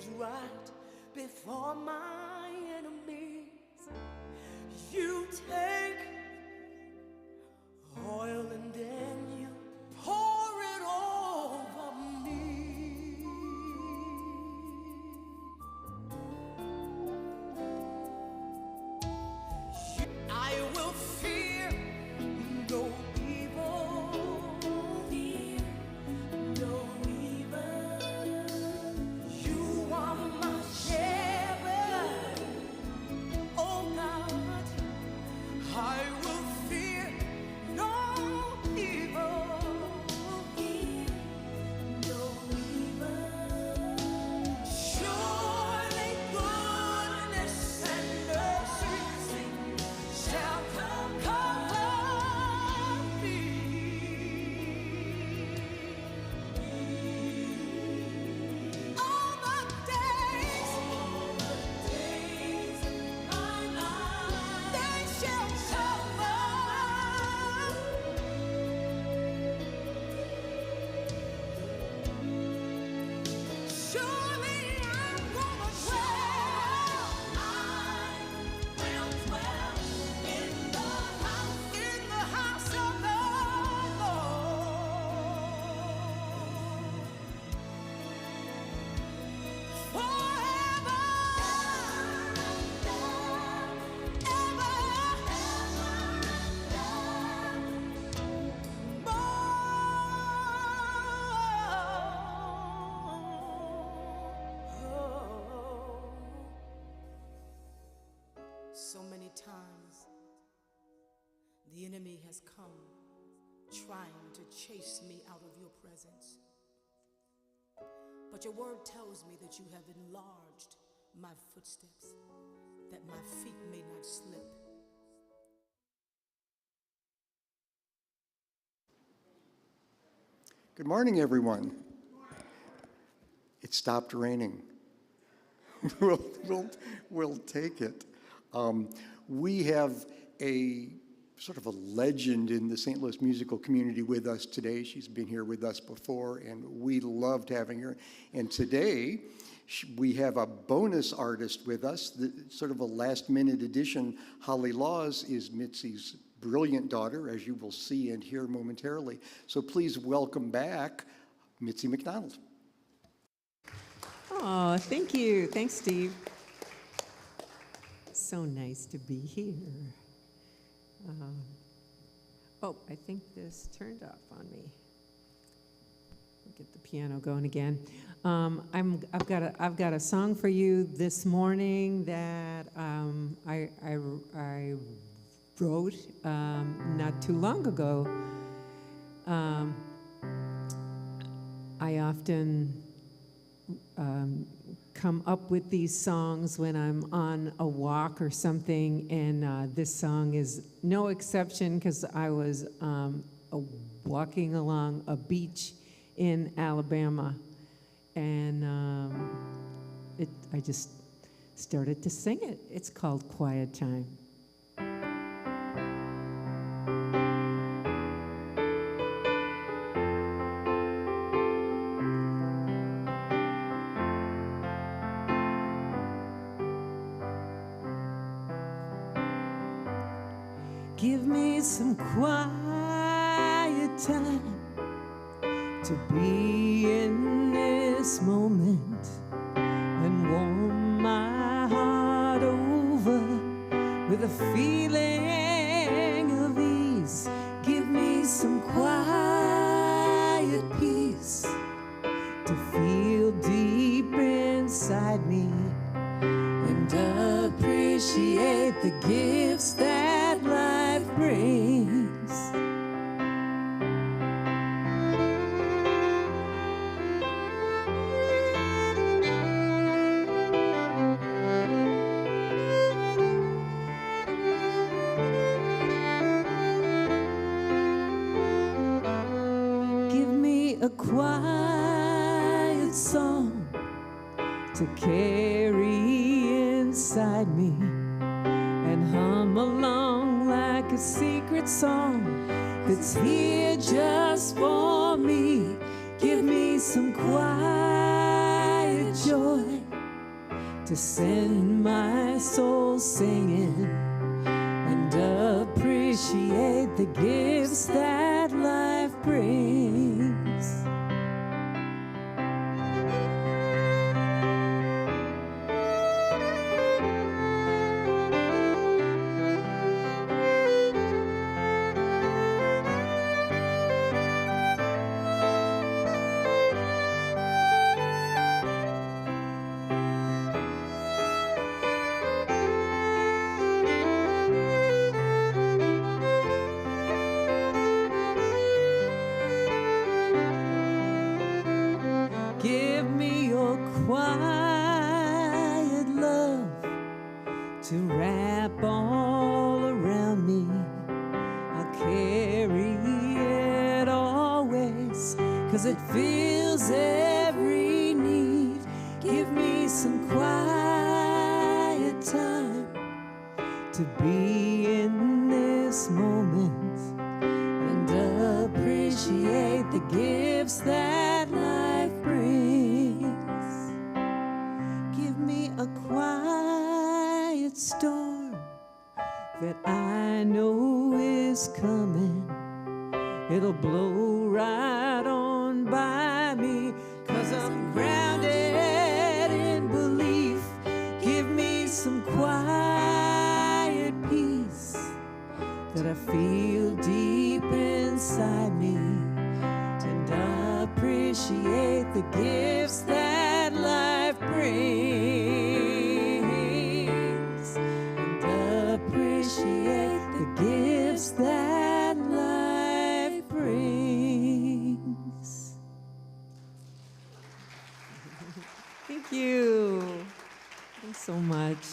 angels right before my enemies. You take oil and then you pour it over me. I will fear no evil, fear no evil. You are my shepherd, oh God. I will fear no evil, fear no evil. Surely goodness and mercy shall cover me all the days of my life. They shall cover. Surely I'm gonna dwell. I will dwell in the house of the Lord forever, so many times the enemy has come trying to chase me out of your presence. But your word tells me that you have enlarged my footsteps, that my feet may not slip. Good morning, everyone. It stopped raining. We'll take it. We have a sort of a legend in the St. Louis musical community with us today. She's been here with us before, and we loved having her. And today, we have a bonus artist with us, sort of a last-minute addition. Holly Laws is Mitzi's brilliant daughter, as you will see and hear momentarily. So please welcome back Mitzi McDonald. Oh, thank you. Thanks, Steve. So nice to be here. Oh, I think this turned off on me. I'll get the piano going again. I've got a song for you this morning that I wrote not too long ago. I often come up with these songs when I'm on a walk or something, and this song is no exception because I was walking along a beach in Alabama, and I just started to sing it. It's called Quiet Time. Give me some quiet time to be in this moment and warm my heart over with a feeling of ease. Give me some quiet peace to feel deep inside me and appreciate the gifts that life brings. Give me a quiet song to carry inside me and hum along like a secret song that's here just for me. Give me some quiet joy to send my soul singing and appreciate the gifts that life brings. Give me your quiet love to wrap all around me. I'll carry it always, 'cause it fills every need. Give me some quiet time to be in this moment and appreciate the gifts that life brings. Give me a quiet storm that I know is coming. It'll blow right on by me, 'cause I'm grounded in belief. Give me some quiet peace that I feel deep inside me, and appreciate the gifts that life brings, and appreciate the gifts that life brings. Thank you. Thanks so much.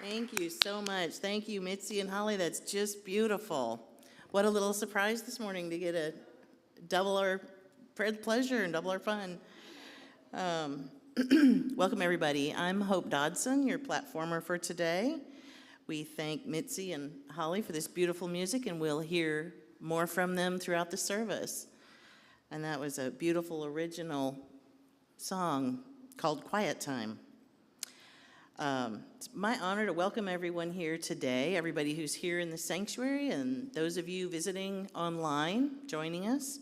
Thank you so much. Thank you, Mitzi and Holly. That's just beautiful. What a little surprise this morning to get a double our pleasure and double our fun. Welcome, everybody. I'm Hope Dodson, your platformer for today. We thank Mitzi and Holly for this beautiful music, and we'll hear more from them throughout the service. And that was a beautiful original song called Quiet Time. It's my honor to welcome everyone here today, everybody who's here in the sanctuary and those of you visiting online, joining us.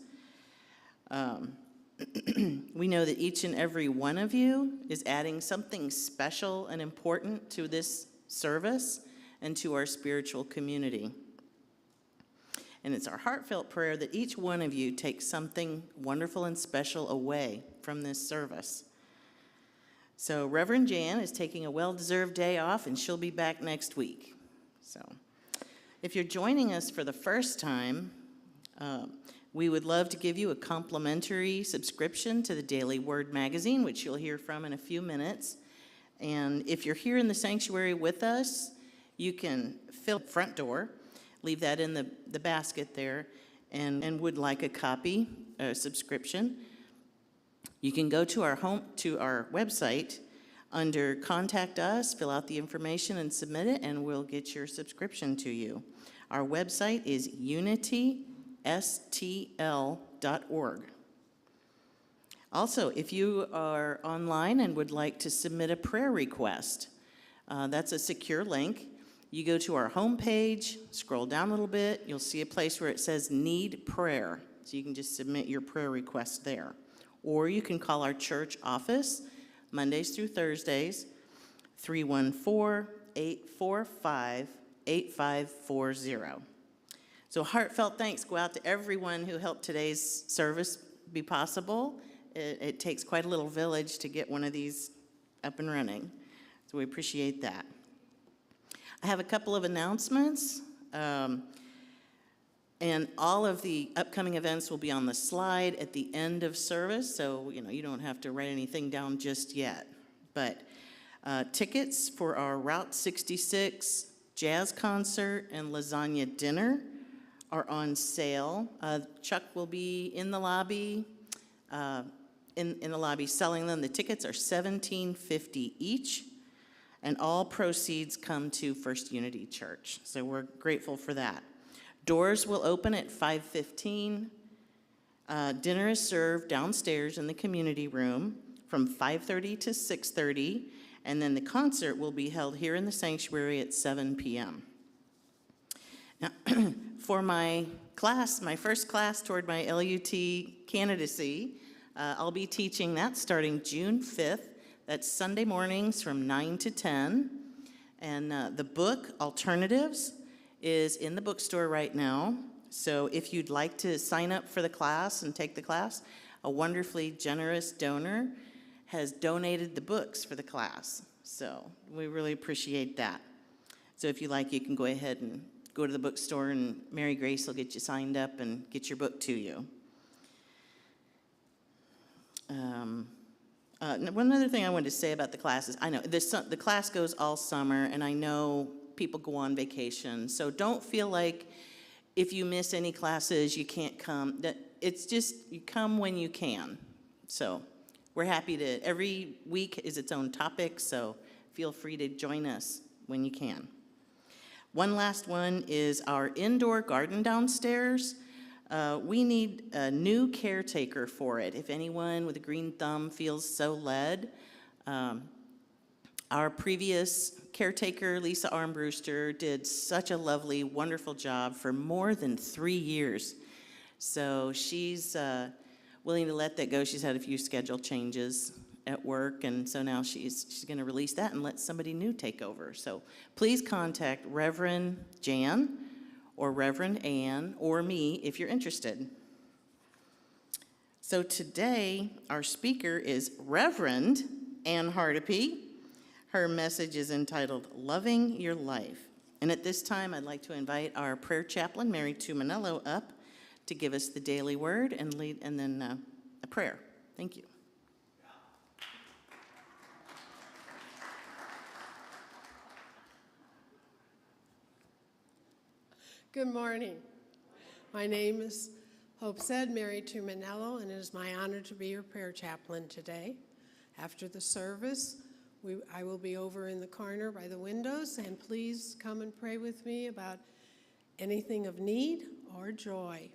We know that each and every one of you is adding something special and important to this service and to our spiritual community. And it's our heartfelt prayer that each one of you takes something wonderful and special away from this service. So Reverend Jan is taking a well-deserved day off, and she'll be back next week. So if you're joining us for the first time, we would love to give you a complimentary subscription to the Daily Word magazine, which you'll hear from in a few minutes. And if you're here in the sanctuary with us, you can fill the front door, leave that in the basket there, and would like a copy, a subscription. You can go to our website under Contact Us, fill out the information and submit it, and we'll get your subscription to you. Our website is unitystl.org. Also, if you are online and would like to submit a prayer request, that's a secure link. You go to our homepage, scroll down a little bit, you'll see a place where it says Need Prayer. So you can just submit your prayer request there. Or you can call our church office Mondays through Thursdays, 314-845-8540. So heartfelt thanks go out to everyone who helped today's service be possible. It takes quite a little village to get one of these up and running. So we appreciate that. I have a couple of announcements. And all of the upcoming events will be on the slide at the end of service, so you don't have to write anything down just yet. But tickets for our Route 66 jazz concert and lasagna dinner are on sale. Chuck will be in the lobby, in the lobby selling them. The tickets are $17.50 each, and all proceeds come to First Unity Church. So we're grateful for that. Doors will open at 5:15. Dinner is served downstairs in the community room from 5:30 to 6:30, and then the concert will be held here in the sanctuary at 7 p.m. Now, for my class, my first class toward my LUT candidacy, I'll be teaching that starting June 5th. That's Sunday mornings from 9 to 10. And the book, Alternatives, is in the bookstore right now. So if you'd like to sign up for the class and take the class, a wonderfully generous donor has donated the books for the class. So we really appreciate that. So if you like, you can go ahead and go to the bookstore, and Mary Grace will get you signed up and get your book to you. One other thing I wanted to say about the class is, I know the class goes all summer, and I know people go on vacation, so don't feel like if you miss any classes, you can't come. It's just, you come when you can. So we're happy to, every week is its own topic, so feel free to join us when you can. One last one is our indoor garden downstairs. We need a new caretaker for it. If anyone with a green thumb feels so led, our previous caretaker, Lisa Armbruster, did such a lovely, wonderful job for more than 3 years. So she's willing to let that go. She's had a few schedule changes at work, and so now she's going to release that and let somebody new take over. So please contact Reverend Jan or Reverend Ann or me if you're interested. So today, our speaker is Reverend Ann Hartupee. Her message is entitled, Loving Your Life. And at this time, I'd like to invite our prayer chaplain, Mary Tuminello, up to give us the daily word and lead, and then a prayer. Thank you. Good morning. My name is Hope said Mary Tuminello, and it is my honor to be your prayer chaplain today. After the service, I will be over in the corner by the windows, and please come and pray with me about anything of need or joy.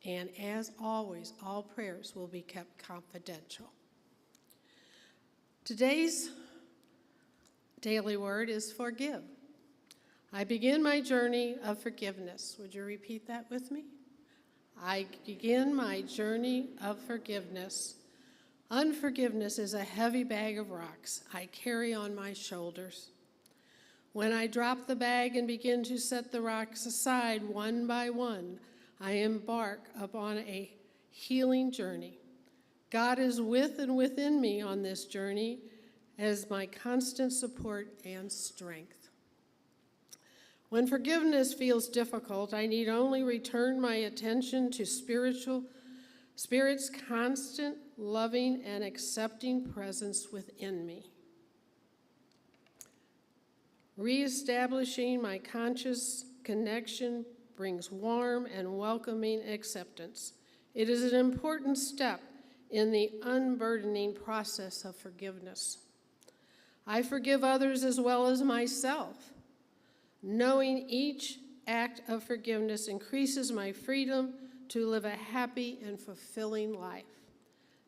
And as always, all prayers will be kept confidential. Today's daily word is forgive. I begin my journey of forgiveness. Would you repeat that with me? I begin my journey of forgiveness. Unforgiveness is a heavy bag of rocks I carry on my shoulders. When I drop the bag and begin to set the rocks aside one by one, I embark upon a healing journey. God is with and within me on this journey as my constant support and strength. When forgiveness feels difficult, I need only return my attention to Spirit's constant, loving, and accepting presence within me. Reestablishing my conscious connection brings warm and welcoming acceptance. It is an important step in the unburdening process of forgiveness. I forgive others as well as myself. Knowing each act of forgiveness increases my freedom to live a happy and fulfilling life.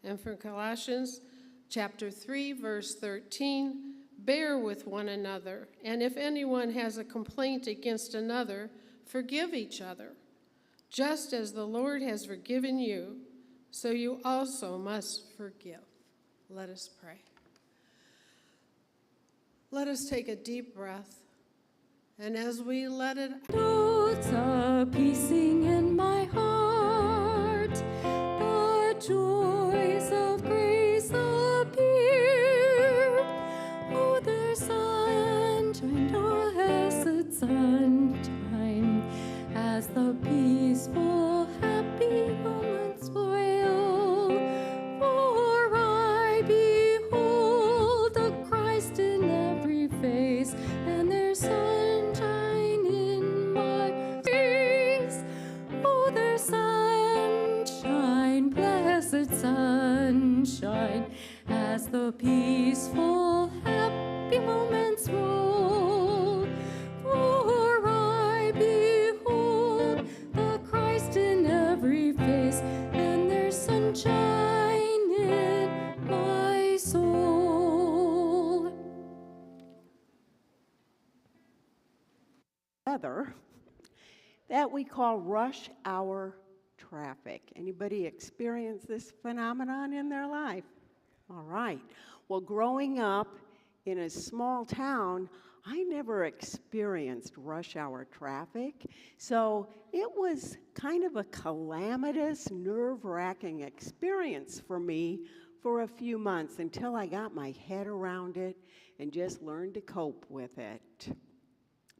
And from Colossians chapter 3, verse 13, bear with one another, and if anyone has a complaint against another, forgive each other. Just as the Lord has forgiven you, so you also must forgive. Let us pray. Let us take a deep breath. And as we let it out, notes are piecing in my heart, the joys of grace appear. Oh, there's sunshine, oh, blessed sunshine, as the peaceful, happy moments roll. For I behold the Christ in every face, and there's sunshine in my face. Oh, there's sunshine, blessed sunshine, as the peaceful, happy moments roll. For I behold the Christ in every face, weather that we call rush hour traffic. Anybody experience this phenomenon in their life? All right. Well, growing up in a small town, I never experienced rush hour traffic, so it was kind of a calamitous, nerve-wracking experience for me for a few months until I got my head around it and just learned to cope with it.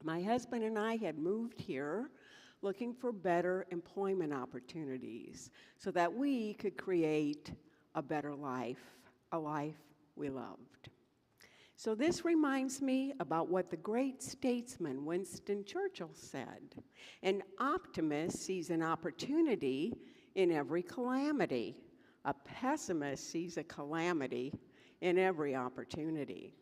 My husband and I had moved here looking for better employment opportunities so that we could create a better life, a life we loved. So this reminds me about what the great statesman Winston Churchill said. An optimist sees an opportunity in every calamity. A pessimist sees a calamity in every opportunity.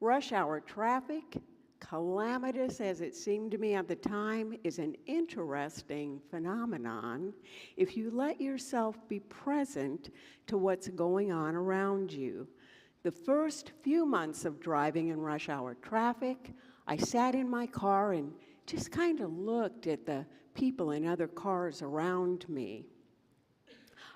Rush hour traffic, calamitous as it seemed to me at the time, is an interesting phenomenon if you let yourself be present to what's going on around you. The first few months of driving in rush hour traffic, I sat in my car and just kind of looked at the people in other cars around me.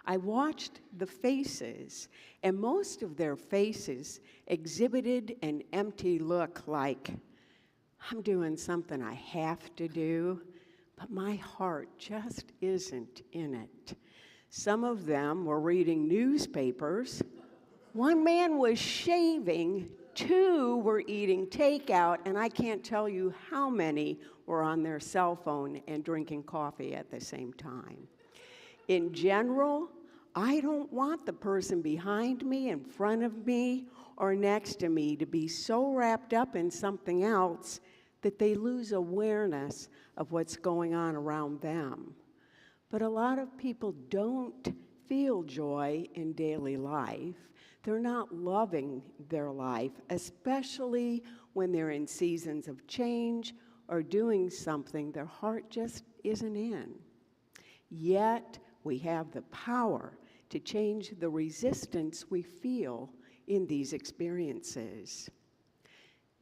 I watched the faces, and most of their faces exhibited an empty look like, I'm doing something I have to do, but my heart just isn't in it. Some of them were reading newspapers. One man was shaving, 2 were eating takeout, and I can't tell you how many were on their cell phone and drinking coffee at the same time. In general, I don't want the person behind me, in front of me, or next to me to be so wrapped up in something else that they lose awareness of what's going on around them. But a lot of people don't feel joy in daily life. They're not loving their life, especially when they're in seasons of change or doing something their heart just isn't in. Yet, we have the power to change the resistance we feel in these experiences.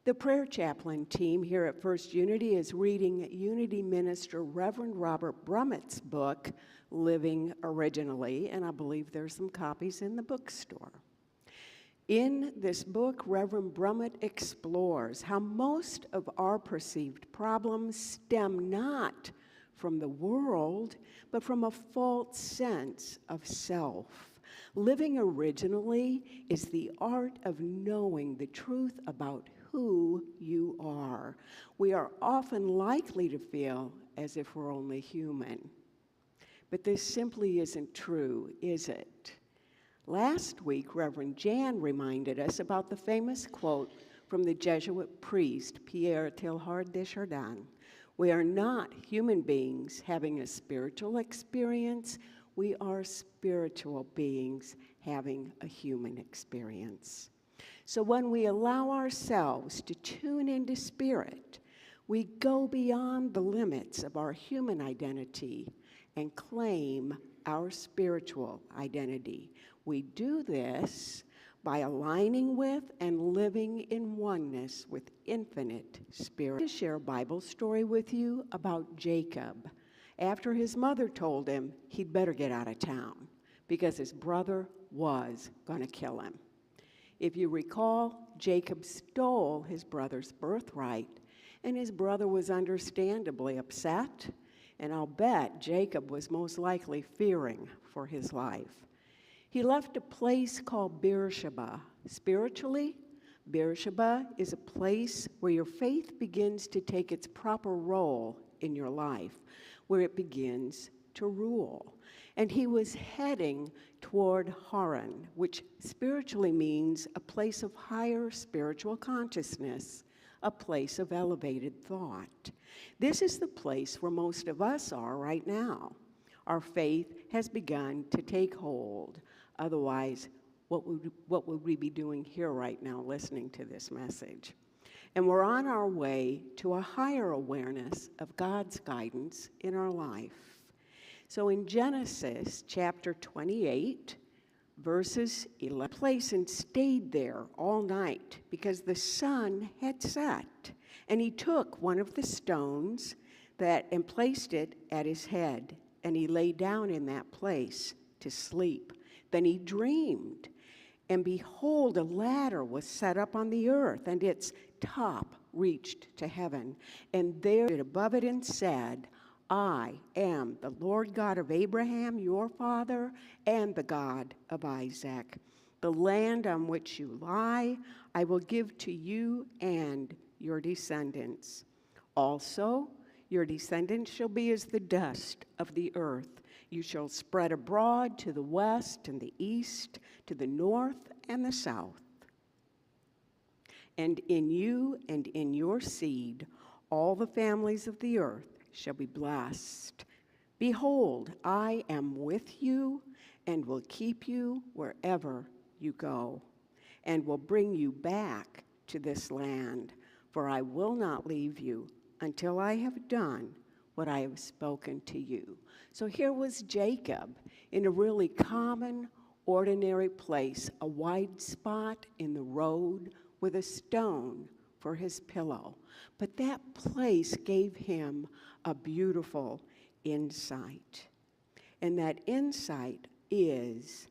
The prayer chaplain team here at First Unity is reading Unity Minister Reverend Robert Brummett's book, Living Originally, and I believe there's some copies in the bookstore. In this book, Reverend Brummett explores how most of our perceived problems stem not from the world, but from a false sense of self. Living originally is the art of knowing the truth about who you are. We are often likely to feel as if we're only human. But this simply isn't true, is it? Last week, Reverend Jan reminded us about the famous quote from the Jesuit priest Pierre Teilhard de Chardin. We are not human beings having a spiritual experience. We are spiritual beings having a human experience. So when we allow ourselves to tune into spirit, we go beyond the limits of our human identity and claim our spiritual identity. We do this by aligning with and living in oneness with infinite spirit. To share a Bible story with you about Jacob after his mother told him he'd better get out of town because his brother was going to kill him. If you recall, Jacob stole his brother's birthright, and his brother was understandably upset, and I'll bet Jacob was most likely fearing for his life. He left a place called Beersheba. Spiritually, Beersheba is a place where your faith begins to take its proper role in your life, where it begins to rule. And he was heading toward Haran, which spiritually means a place of higher spiritual consciousness, a place of elevated thought. This is the place where most of us are right now. Our faith has begun to take hold. Otherwise, what would we be doing here right now listening to this message? And we're on our way to a higher awareness of God's guidance in our life. So in Genesis chapter 28, verses 11, place and stayed there all night because the sun had set. And he took one of the stones and placed it at his head, and he lay down in that place to sleep. Then he dreamed, and behold, a ladder was set up on the earth, and its top reached to heaven. And there stood above it and said, I am the Lord God of Abraham, your father, and the God of Isaac. The land on which you lie, I will give to you and your descendants. Also, your descendants shall be as the dust of the earth. You shall spread abroad to the west and the east, to the north and the south. And in you and in your seed, all the families of the earth shall be blessed. Behold, I am with you and will keep you wherever you go, and will bring you back to this land, for I will not leave you until I have done what I have spoken to you. So here was Jacob in a really common, ordinary place, a wide spot in the road with a stone for his pillow. But that place gave him a beautiful insight. And that insight is,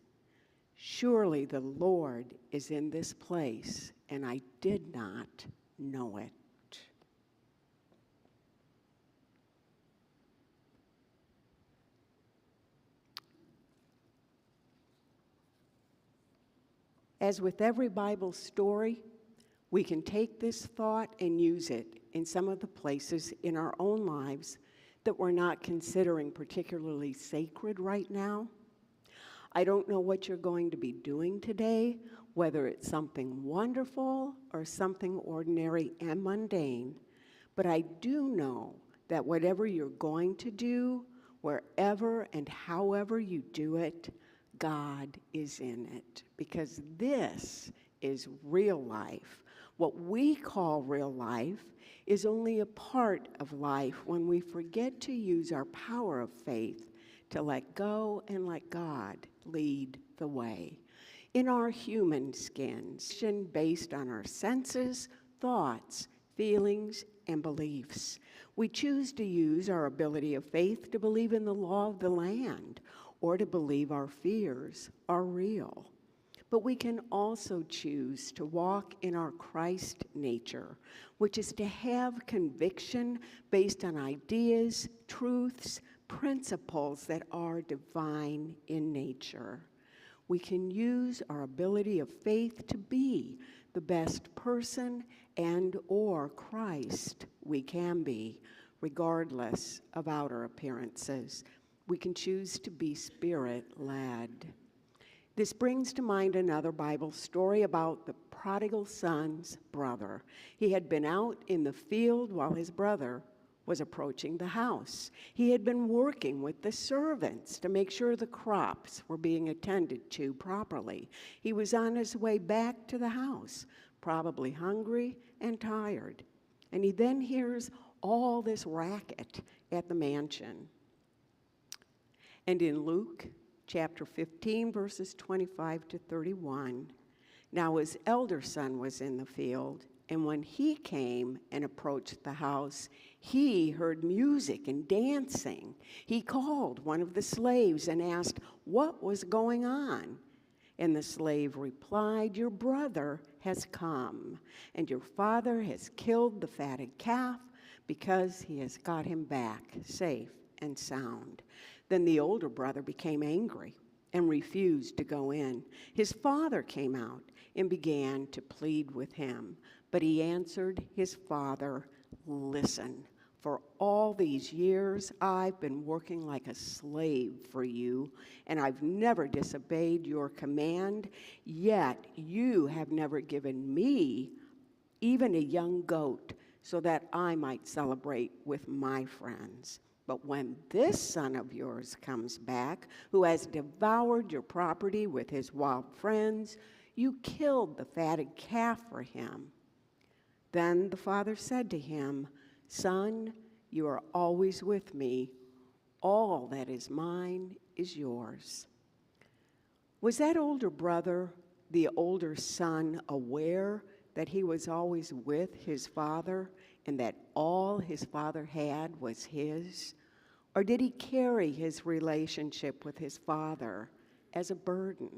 surely the Lord is in this place, and I did not know it. As with every Bible story, we can take this thought and use it in some of the places in our own lives that we're not considering particularly sacred right now. I don't know what you're going to be doing today, whether it's something wonderful or something ordinary and mundane, but I do know that whatever you're going to do, wherever and however you do it, God is in it, because this is real life. What we call real life is only a part of life when we forget to use our power of faith to let go and let God lead the way. In our human skins, based on our senses, thoughts, feelings, and beliefs, we choose to use our ability of faith to believe in the law of the land, or to believe our fears are real. But we can also choose to walk in our Christ nature, which is to have conviction based on ideas, truths, principles that are divine in nature. We can use our ability of faith to be the best person and or Christ we can be, regardless of outer appearances. We can choose to be Spirit-led. This brings to mind another Bible story about the prodigal son's brother. He had been out in the field while his brother was approaching the house. He had been working with the servants to make sure the crops were being attended to properly. He was on his way back to the house, probably hungry and tired. And he then hears all this racket at the mansion. And in Luke chapter 15, verses 25 to 31, now his elder son was in the field, and when he came and approached the house, he heard music and dancing. He called one of the slaves and asked what was going on. And the slave replied, your brother has come, and your father has killed the fatted calf because he has got him back safe and sound. Then the older brother became angry and refused to go in. His father came out and began to plead with him. But he answered his father, listen, for all these years I've been working like a slave for you, and I've never disobeyed your command, yet you have never given me even a young goat so that I might celebrate with my friends. But when this son of yours comes back, who has devoured your property with his wild friends, you killed the fatted calf for him. Then the father said to him, son, you are always with me. All that is mine is yours. Was that older brother, the older son, aware that he was always with his father and that all his father had was his? Or did he carry his relationship with his father as a burden?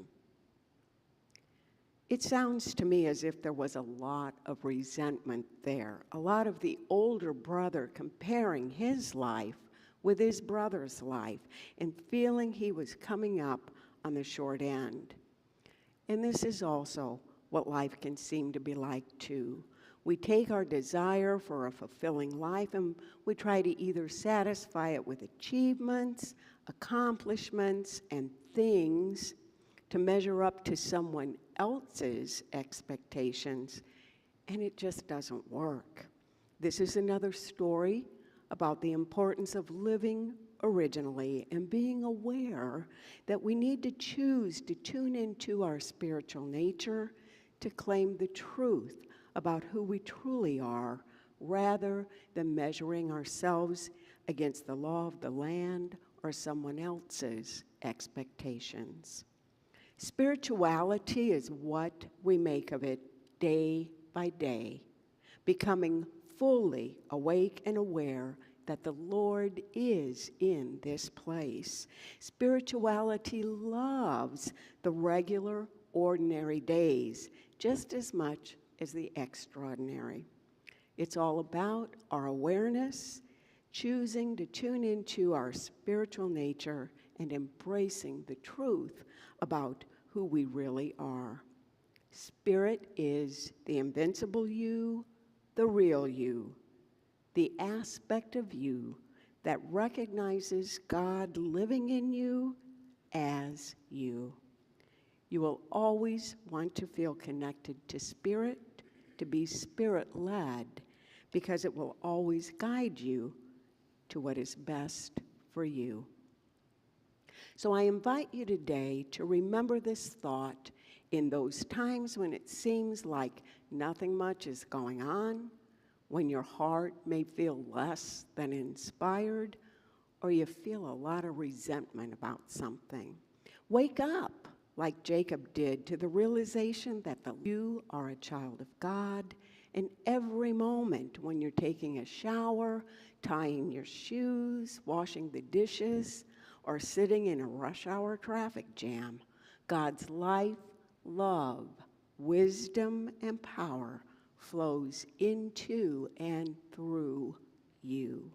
It sounds to me as if there was a lot of resentment there, a lot of the older brother comparing his life with his brother's life and feeling he was coming up on the short end. And this is also what life can seem to be like too. We take our desire for a fulfilling life and we try to either satisfy it with achievements, accomplishments, and things to measure up to someone else's expectations, and it just doesn't work. This is another story about the importance of living originally and being aware that we need to choose to tune into our spiritual nature to claim the truth about who we truly are rather than measuring ourselves against the law of the land or someone else's expectations. Spirituality is what we make of it day by day, becoming fully awake and aware that the Lord is in this place. Spirituality loves the regular, ordinary days just as much as the extraordinary. It's all about our awareness, choosing to tune into our spiritual nature and embracing the truth about who we really are. Spirit is the invincible you, the real you, the aspect of you that recognizes God living in you as you. You will always want to feel connected to Spirit, to be Spirit-led, because it will always guide you to what is best for you. So I invite you today to remember this thought in those times when it seems like nothing much is going on, when your heart may feel less than inspired, or you feel a lot of resentment about something. Wake up, like Jacob did, to the realization that you are a child of God, and every moment when you're taking a shower, tying your shoes, washing the dishes, or sitting in a rush hour traffic jam, God's life, love, wisdom, and power flows into and through you.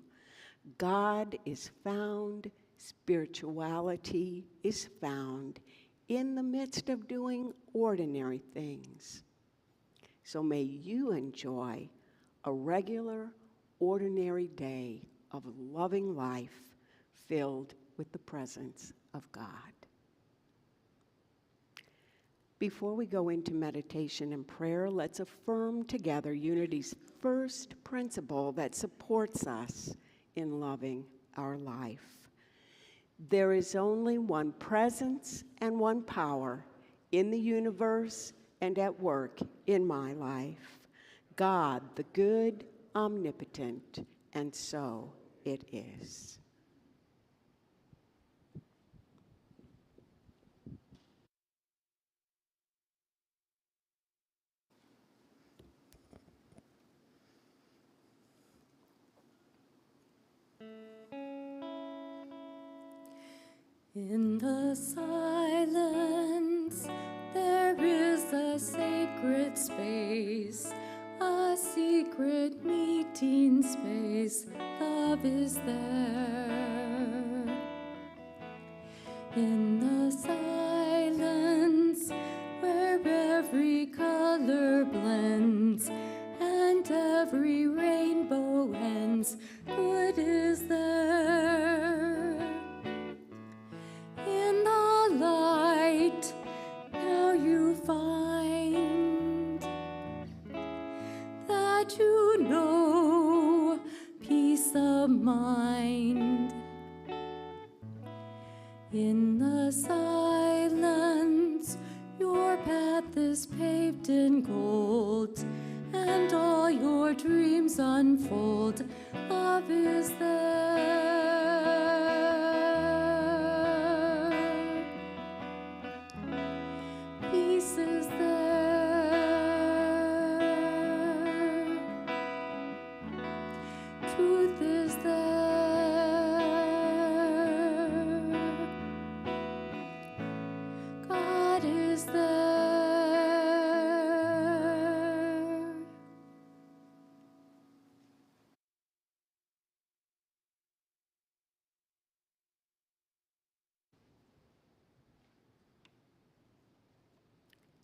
God is found, spirituality is found in the midst of doing ordinary things. So may you enjoy a regular, ordinary day of loving life filled with the presence of God. Before we go into meditation and prayer, let's affirm together Unity's first principle that supports us in loving our life. There is only one presence and one power in the universe and at work in my life. God, the good, omnipotent, and so it is. In the silence, there is a sacred space, a secret meeting space. Love is there. In the silence, where every color blends and every rainbow ends, good is there. In the light, now you find that you know peace of mind. In the silence, your path is paved in gold, and all your dreams unfold. Love is there. Peace is there. truth is there. God is there.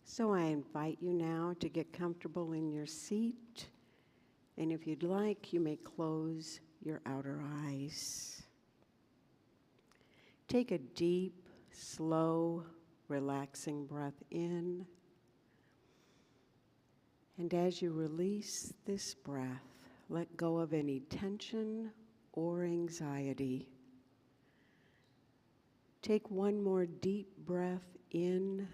So I invite you now to get comfortable in your seat. And if you'd like, you may close your outer eyes. Take a deep, slow, relaxing breath in. And as you release this breath, let go of any tension or anxiety. Take one more deep breath in.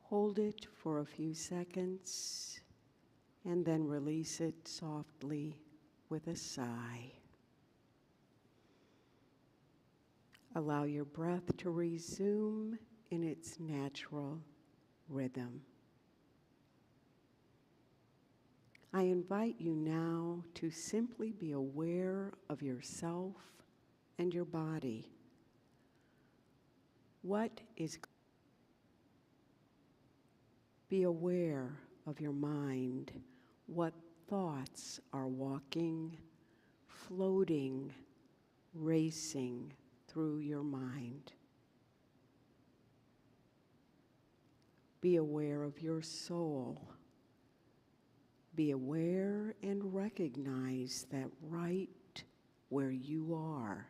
Hold it for a few seconds, and then release it softly with a sigh. Allow your breath to resume in its natural rhythm. I invite you now to simply be aware of yourself and your body. Be aware of your mind. What thoughts are walking, floating, racing through your mind? Be aware of your soul. Be aware and recognize that right where you are,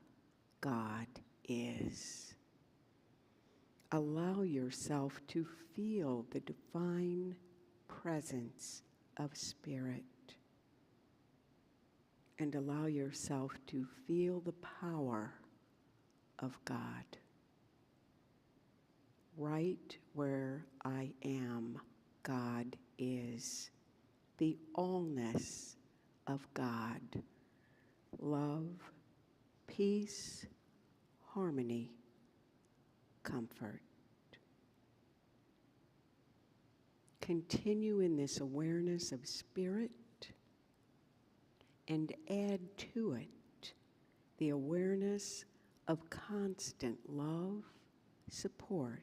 God is. Allow yourself to feel the divine presence of Spirit. And allow yourself to feel the power of God. Right where I am, God is. The allness of God. Love, peace, harmony, comfort. Continue in this awareness of Spirit and add to it the awareness of constant love, support,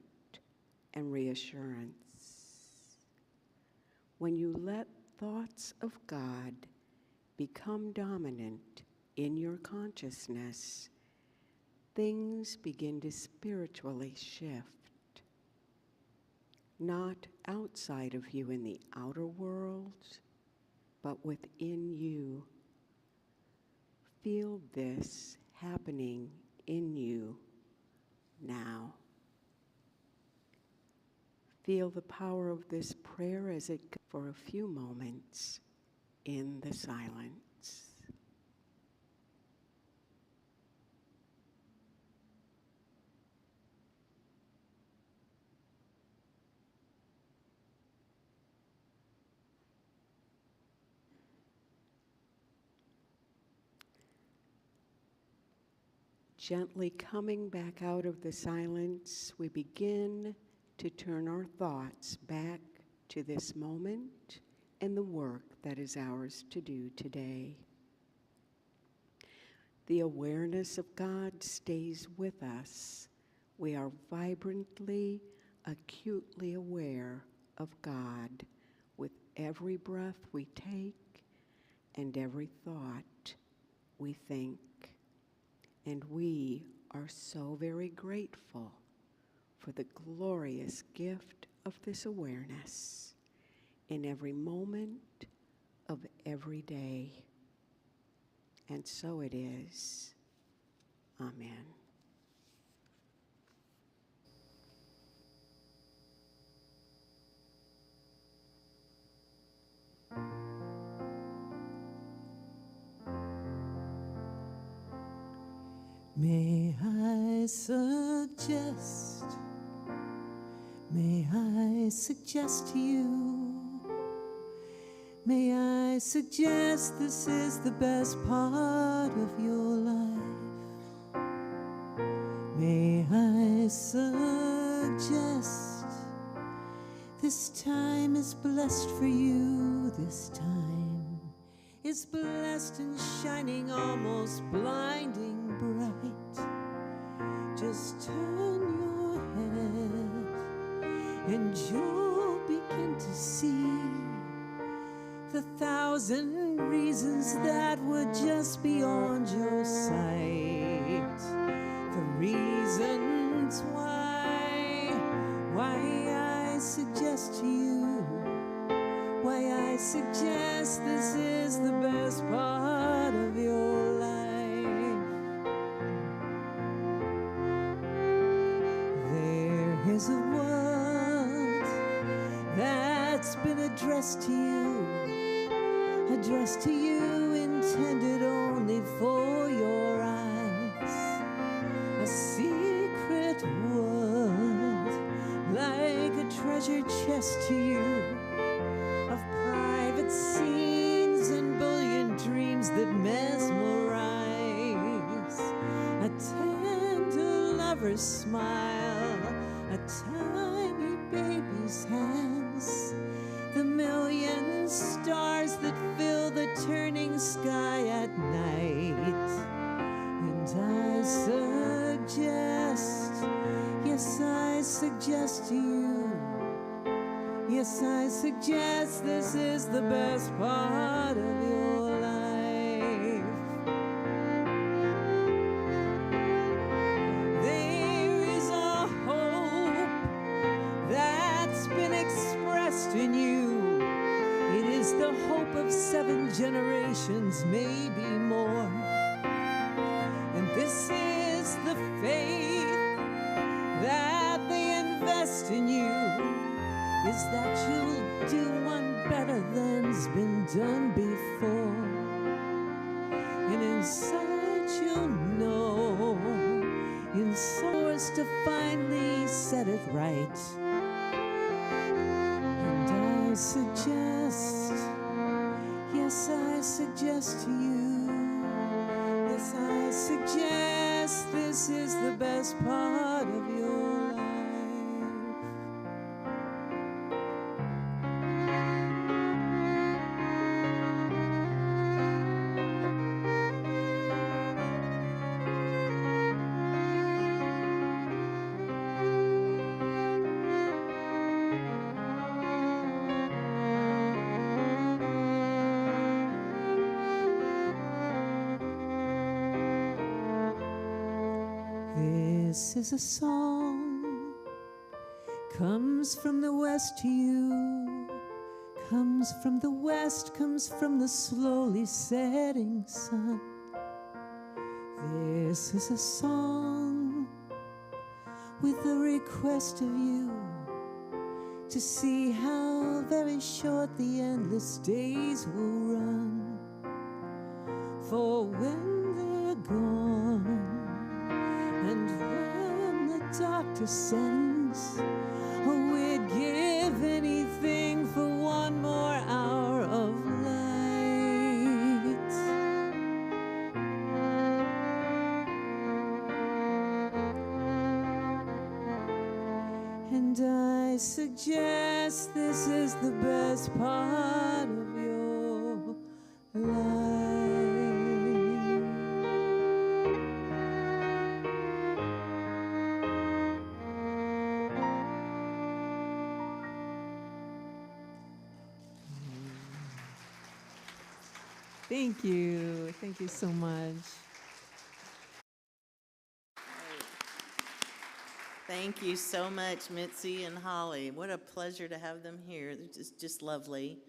and reassurance. When you let thoughts of God become dominant in your consciousness, things begin to spiritually shift. Not outside of you in the outer world, but within you. Feel this happening in you now. Feel the power of this prayer as it goes for a few moments in the silence. Gently coming back out of the silence, we begin to turn our thoughts back to this moment and the work that is ours to do today. The awareness of God stays with us. We are vibrantly, acutely aware of God with every breath we take and every thought we think. And we are so very grateful for the glorious gift of this awareness in every moment of every day. And so it is. Amen. May I suggest to you, may I suggest this is the best part of your life. May I suggest this time is blessed for you, this time is blessed and shining almost blinding bright. Just turn your head and you'll begin to see the thousand reasons that would just beyond your sight. The reasons why I suggest to you, why I suggest this is the best part of your life. There is a word that's been addressed to you, intended only for your eyes. A secret word, like a treasure chest to you, of private scenes and brilliant dreams that mesmerize. A tender lover's smile, a tiny baby's hands, the million stars that fill the turning sky at night. And I suggest, yes, I suggest to you, yes, I suggest this is the best part of your life. There is a hope that's been expressed in you. It is the hope of 7 generations, maybe more. And this is the faith that they invest in you, is that you'll do one better than's been done before. And inside you'll know, inside is to finally set it right. And I suggest, yes, I suggest to you, yes, I suggest this is the best part of your life. This is a song, comes from the west to you, comes from the west, comes from the slowly setting sun. This is a song with the request of you to see how very short the endless days will run. For when they're gone, and when the doctor sends, oh, we'd give anything for one more hour of light. And I suggest this is the best part of your life. Thank you. Thank you so much. Thank you so much, Mitzi and Holly. What a pleasure to have them here. They're just lovely.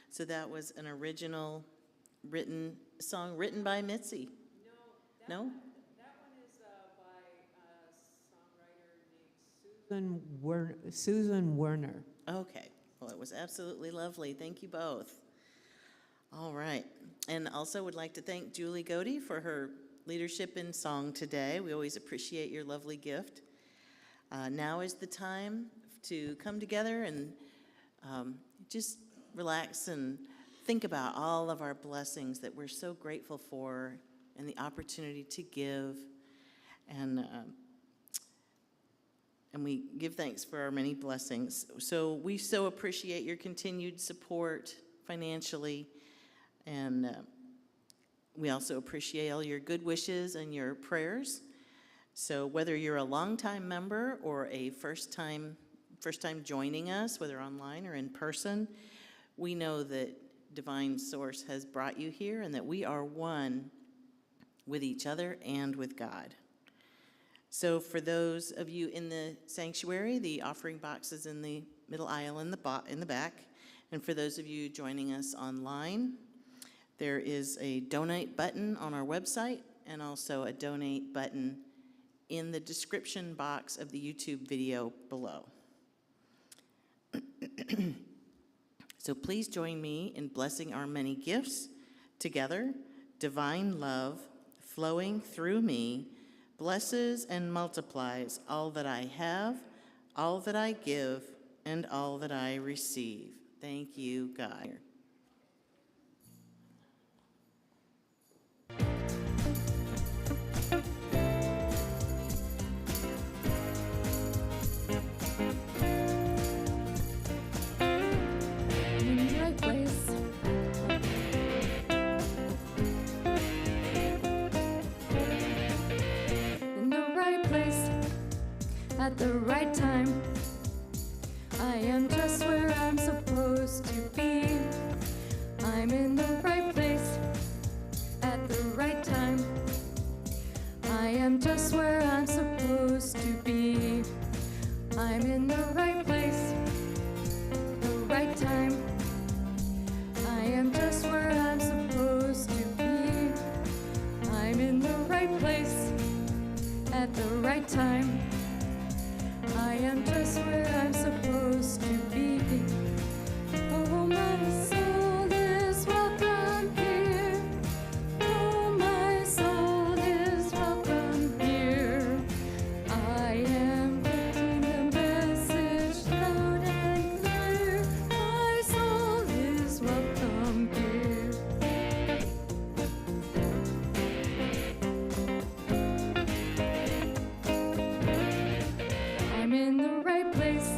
So that was an original song written by Mitzi. No? That one is by a songwriter named Susan Werner. Okay. Well, it was absolutely lovely. Thank you both. All right. And also would like to thank Julie Godey for her leadership in song today. We always appreciate your lovely gift. Now is the time to come together and just relax and think about all of our blessings that we're so grateful for and the opportunity to give. And we give thanks for our many blessings. So we so appreciate your continued support financially. And We also appreciate all your good wishes and your prayers. So whether you're a longtime member or a first time joining us, whether online or in person, we know that Divine Source has brought you here and that we are one with each other and with God. So for those of you in the sanctuary, the offering box is in the middle aisle in the back. And for those of you joining us online, there is a donate button on our website and also a donate button in the description box of the YouTube video below. So please join me in blessing our many gifts together. Divine love flowing through me blesses and multiplies all that I have, all that I give, and all that I receive. Thank you, God. At the right time, I am just where I'm supposed to be. I'm in the right place at the right time. I am just where I'm supposed to be. I'm in the right place, the right time. I am just where I'm supposed to be. I'm in the right place at the right time. I am just where I'm supposed to be. Oh, my soul is welcome here. Oh, my soul is welcome here. I am getting the message loud and clear. My soul is welcome here. I'm in the right place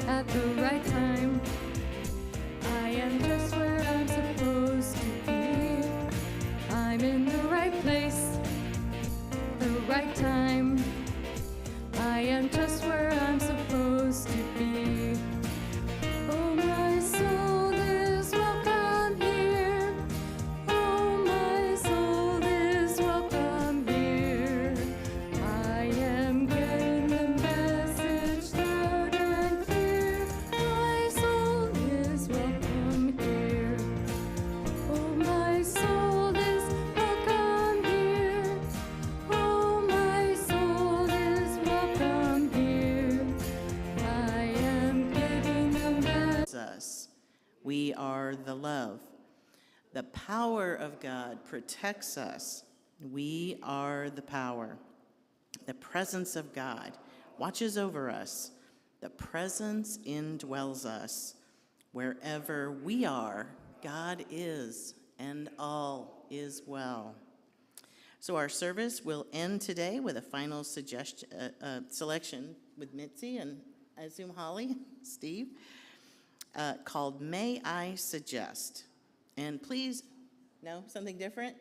at the right time. I am just where I'm supposed to be. I'm in the right place, the right time. I am just where I'm supposed to be. Oh, my soul is welcome here. Oh, my soul is welcome here. I am getting the message loud and clear. My soul is welcome here. Oh, my soul is welcome here. Oh, my soul is welcome here. I am getting the message. Us. We are the love. The power of God protects us. We are the power. The presence of God watches over us. The presence indwells us. Wherever we are, God is, and all is well. So our service will end today with a final selection with Mitzi and I assume Holly, Steve, called May I Suggest. And please, no, something different?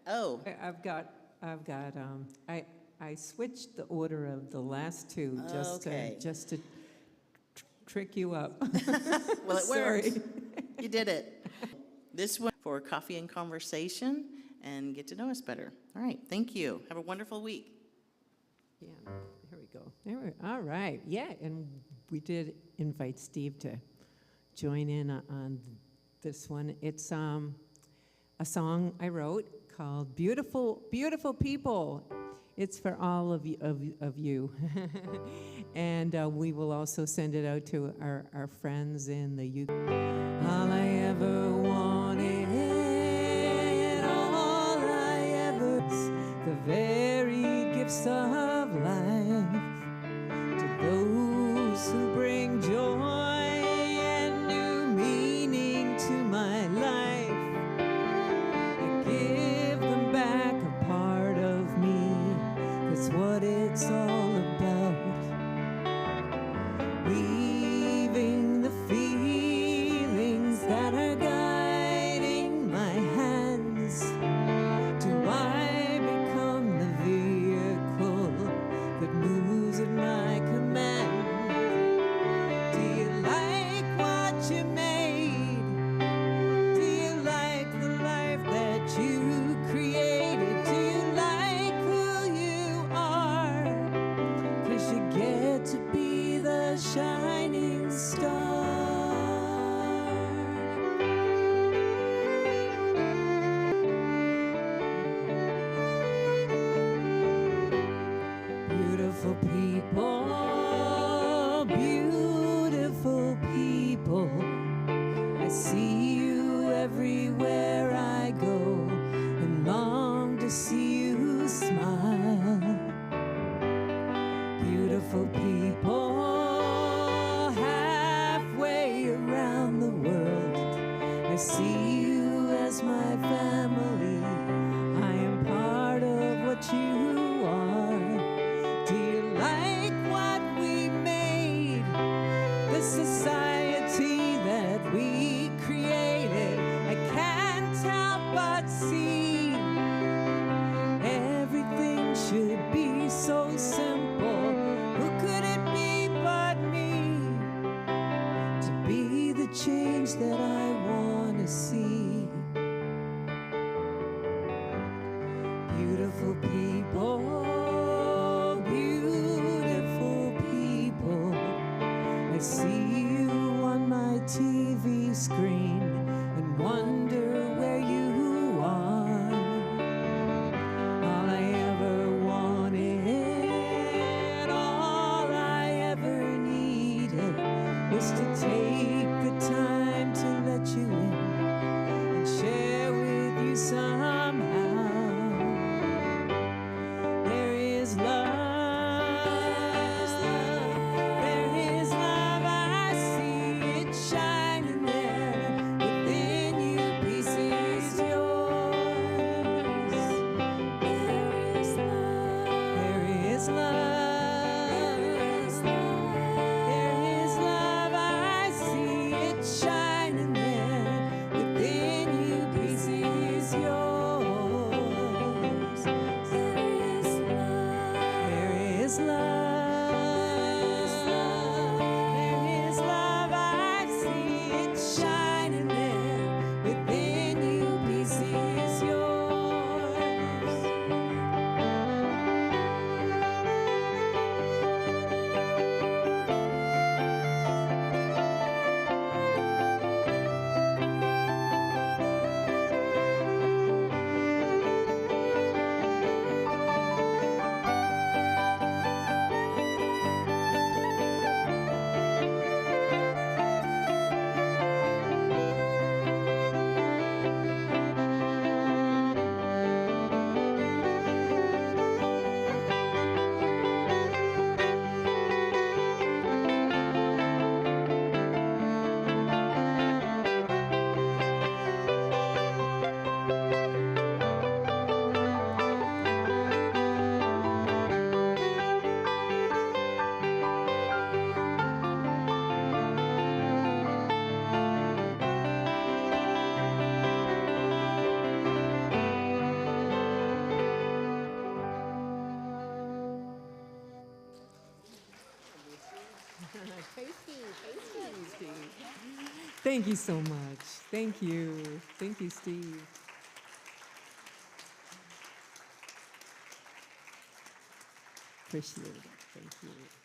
Oh, I switched the order of the last two Okay. just to trick you up. well, it Sorry. worked. You did it. This one for coffee and conversation and get to know us better. All right, thank you. Have a wonderful week. Yeah, here we go. All right, yeah, and we did invite Steve to join in on this one. It's a song I wrote called "Beautiful, Beautiful People." It's for all of you. And we will also send it out to our friends in the UK. All I ever wanted, all I ever, the very gifts of life, to those who bring joy and new meaning to my life. I give them back a part of me. That's what it's all about. Weaving the feelings that are guiding see you everywhere I go and long to see you smile. Beautiful people halfway around the world, I see you as my family. I am part of what you are. Do you like what we made? The society that we created. I can't help but see everything should be so simple. Who could it be but me to be the change that I want to see? Beautiful people, beautiful people. I see you on my TV screen and wonder where you are. All I ever wanted, all I ever needed was to take the time to let you in and share with you somehow. There is love. There is love. I see it shining there within you. Peace is yours. There is love. There is love. There is love. I see it shining there within you. Peace is yours. There is love. There is love. I see it shining there within you. Peace is yours. Thank you so much. Thank you. Thank you, Steve. Appreciate it. Thank you.